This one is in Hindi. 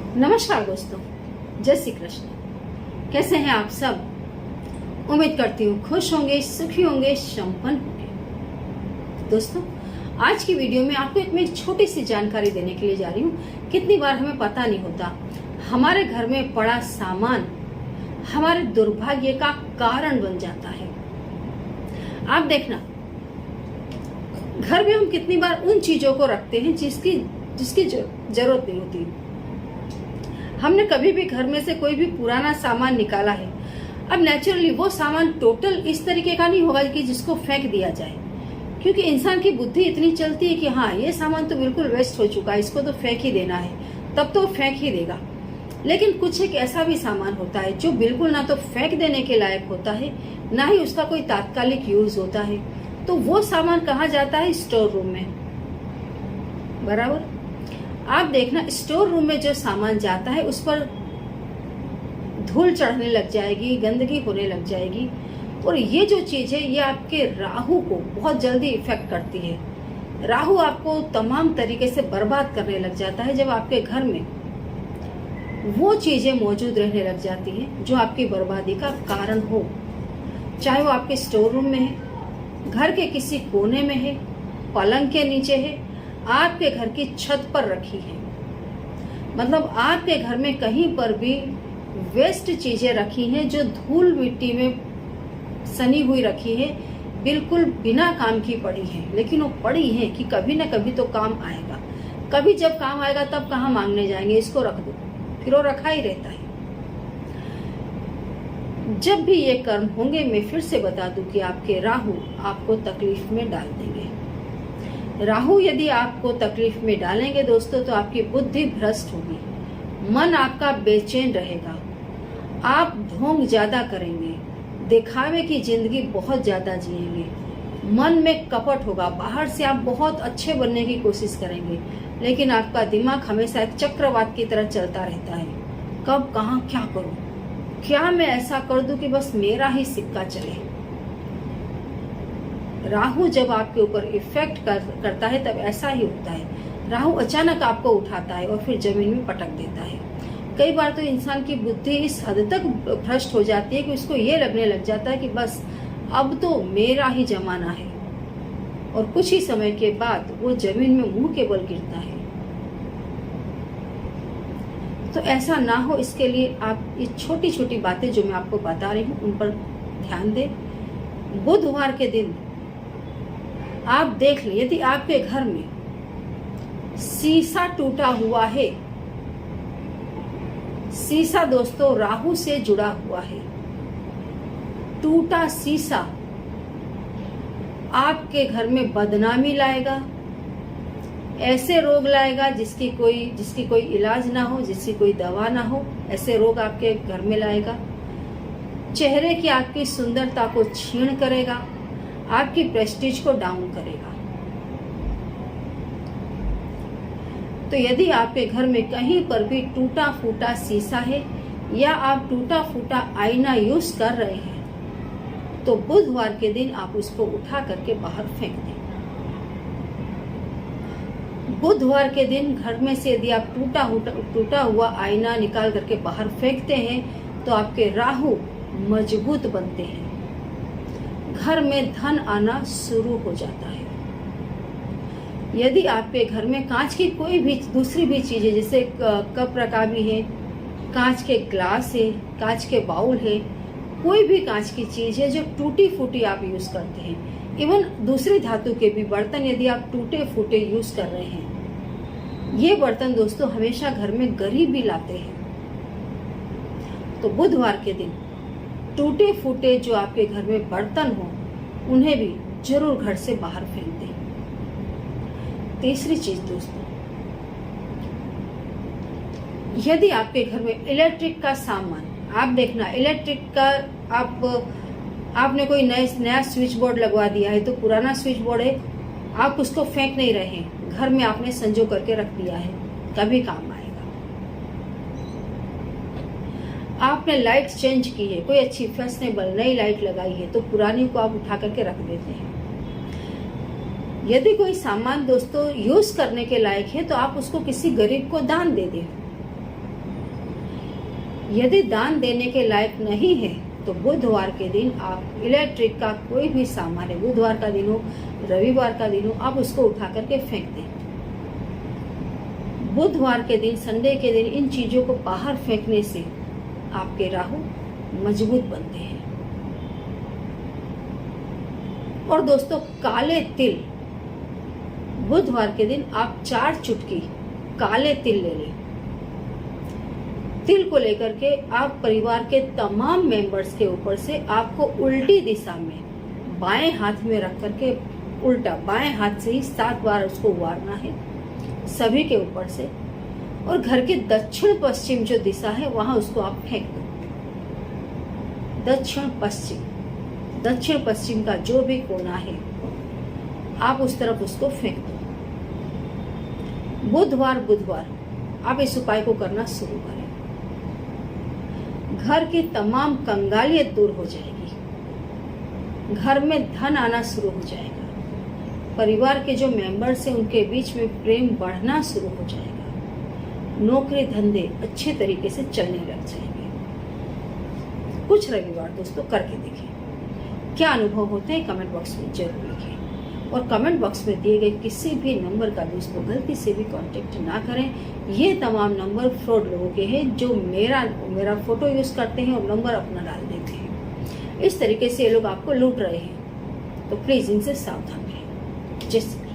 नमस्कार दोस्तों, जय श्री कृष्ण। कैसे हैं आप सब? उम्मीद करती हूँ खुश होंगे, सुखी होंगे, संपन्न होंगे। दोस्तों, आज की वीडियो में आपको एक छोटी सी जानकारी देने के लिए जा रही हूँ। कितनी बार हमें पता नहीं होता, हमारे घर में पड़ा सामान हमारे दुर्भाग्य का कारण बन जाता है। आप देखना, घर में हम कितनी बार उन चीजों को रखते हैं जिसकी जरूरत नहीं होती। हमने कभी भी घर में से कोई भी पुराना सामान निकाला है, अब नेचुरली वो सामान टोटल इस तरीके का नहीं होगा कि जिसको फेंक दिया जाए, क्योंकि इंसान की बुद्धि इतनी चलती है कि हाँ, ये सामान तो बिल्कुल वेस्ट हो चुका है, इसको तो फेंक ही देना है, तब तो फेंक ही देगा। लेकिन कुछ एक ऐसा भी सामान होता है जो बिल्कुल ना तो फेंक देने के लायक होता है, ना ही उसका कोई तात्कालिक यूज होता है। तो वो सामान कहाँ जाता है? स्टोर रूम में। बराबर। आप देखना, स्टोर रूम में जो सामान जाता है उस पर धूल चढ़ने लग जाएगी, गंदगी होने लग जाएगी, और ये जो चीज है ये आपके राहु को बहुत जल्दी इफेक्ट करती है। राहु आपको तमाम तरीके से बर्बाद करने लग जाता है जब आपके घर में वो चीजें मौजूद रहने लग जाती हैं जो आपकी बर्बादी का कारण हो। चाहे वो आपके स्टोर रूम में है, घर के किसी कोने में है, पलंग के नीचे है, आपके घर की छत पर रखी है, मतलब आपके घर में कहीं पर भी वेस्ट चीजें रखी हैं जो धूल मिट्टी में सनी हुई रखी है, बिल्कुल बिना काम की पड़ी है, लेकिन वो पड़ी है कि कभी ना कभी तो काम आएगा। कभी जब काम आएगा तब कहाँ मांगने जाएंगे, इसको रख दो, फिर वो रखा ही रहता है। जब भी ये कर्म होंगे, मैं फिर से बता दूं कि आपके राहु आपको तकलीफ में डाल देंगे। राहु यदि आपको तकलीफ में डालेंगे दोस्तों, तो आपकी बुद्धि भ्रष्ट होगी, मन आपका बेचैन रहेगा, आप ढोंग ज्यादा करेंगे, दिखावे की जिंदगी बहुत ज्यादा जिएंगे, मन में कपट होगा, बाहर से आप बहुत अच्छे बनने की कोशिश करेंगे, लेकिन आपका दिमाग हमेशा एक चक्रवात की तरह चलता रहता है। कब कहाँ क्या करूं, क्या मैं ऐसा कर दूं कि बस मेरा ही सिक्का चले। राहु जब आपके ऊपर इफेक्ट करता है तब ऐसा ही होता है। राहु अचानक आपको उठाता है और फिर जमीन में पटक देता है। कई बार तो इंसान की बुद्धि इस हद तक भ्रष्ट हो जाती है कि उसको ये लगने लग जाता है कि बस अब तो मेरा ही जमाना है, और कुछ ही समय के बाद वो जमीन में मुंह के बल गिरता है। तो ऐसा ना हो, इसके लिए आप ये छोटी छोटी बातें जो मैं आपको बता रही हूँ उन पर ध्यान दें। बुधवार के दिन आप देख लें, यदि आपके घर में शीशा टूटा हुआ है, शीशा दोस्तों राहु से जुड़ा हुआ है, टूटा शीशा आपके घर में बदनामी लाएगा, ऐसे रोग लाएगा जिसकी कोई इलाज ना हो, जिसकी कोई दवा ना हो, ऐसे रोग आपके घर में लाएगा। चेहरे की आपकी सुंदरता को छीण करेगा, आपकी प्रेस्टीज को डाउन करेगा। तो यदि आपके घर में कहीं पर भी टूटा फूटा शीशा है या आप टूटा फूटा आईना यूज कर रहे हैं, तो बुधवार के दिन आप उसको उठा करके बाहर फेंक दें। बुधवार के दिन घर में से यदि आप टूटा हुआ आईना निकाल करके बाहर फेंकते हैं, तो आपके राहु मजबूत बनते हैं, घर में धन आना शुरू हो जाता है। यदि आपके घर में कांच की कोई भी दूसरी भी चीजें, जैसे कप रकाबी है, कांच के ग्लास है, कांच के बाउल है, कोई भी कांच की चीज है जो टूटी फूटी आप यूज करते हैं, इवन दूसरी धातु के भी बर्तन यदि आप टूटे फूटे यूज कर रहे हैं, ये बर्तन दोस्तों हमेशा घर में गरीबी लाते हैं। तो बुधवार के दिन टूटे फूटे जो आपके घर में बर्तन हो, उन्हें भी जरूर घर से बाहर फेंक दें। तीसरी चीज दोस्तों, यदि आपके घर में इलेक्ट्रिक का सामान, आप देखना इलेक्ट्रिक का आपने कोई नया स्विच बोर्ड लगवा दिया है, तो पुराना स्विच बोर्ड है, आप उसको फेंक नहीं रहे हैं, घर में आपने संजो करके रख दिया है, कभी काम आएगा। आपने लाइट चेंज की है, कोई अच्छी फैशनेबल नई लाइट लगाई है, तो पुरानी को आप उठा करके रख देते हैं। यदि कोई सामान दोस्तों यूज करने के लायक है, तो आप उसको किसी गरीब को दान दे दें। यदि दान देने के लायक नहीं है तो बुधवार के दिन आप इलेक्ट्रिक का कोई भी सामान है, बुधवार का दिन हो, रविवार का दिन हो, आप उसको उठा करके फेंक दें। बुधवार के दिन, संडे के दिन इन चीजों को बाहर फेंकने से आपके राहु मजबूत बनते हैं। और दोस्तों, काले तिल, बुधवार के दिन आप 4 चुटकी काले तिल ले लें। तिल को लेकर के आप परिवार के तमाम मेंबर्स के ऊपर से आपको उल्टी दिशा में बाएं हाथ में रख करके उल्टा बाएं हाथ से ही 7 बार उसको उबारना है सभी के ऊपर से, और घर के दक्षिण पश्चिम जो दिशा है वहां उसको आप फेंक दो। दक्षिण पश्चिम का जो भी कोना है आप उस तरफ उसको फेंक दो। बुधवार आप इस उपाय को करना शुरू करें। घर की तमाम कंगालियत दूर हो जाएगी, घर में धन आना शुरू हो जाएगा, परिवार के जो मेंबर्स हैं उनके बीच में प्रेम बढ़ना शुरू हो जाएगा, नौकरी धंधे अच्छे तरीके से चलने लग जाएंगे। कुछ रविवार दोस्तों करके देखिए, क्या अनुभव होते हैं कमेंट बॉक्स में जरूर लिखें। और कमेंट बॉक्स में दिए गए किसी भी नंबर का दोस्तों गलती से भी कांटेक्ट ना करें। ये तमाम नंबर फ्रॉड लोगों के हैं जो मेरा फोटो यूज करते हैं और नंबर अपना डाल देते हैं। इस तरीके से ये लोग आपको लूट रहे हैं, तो प्लीज इनसे सावधान रहें। जय श्री कृष्ण।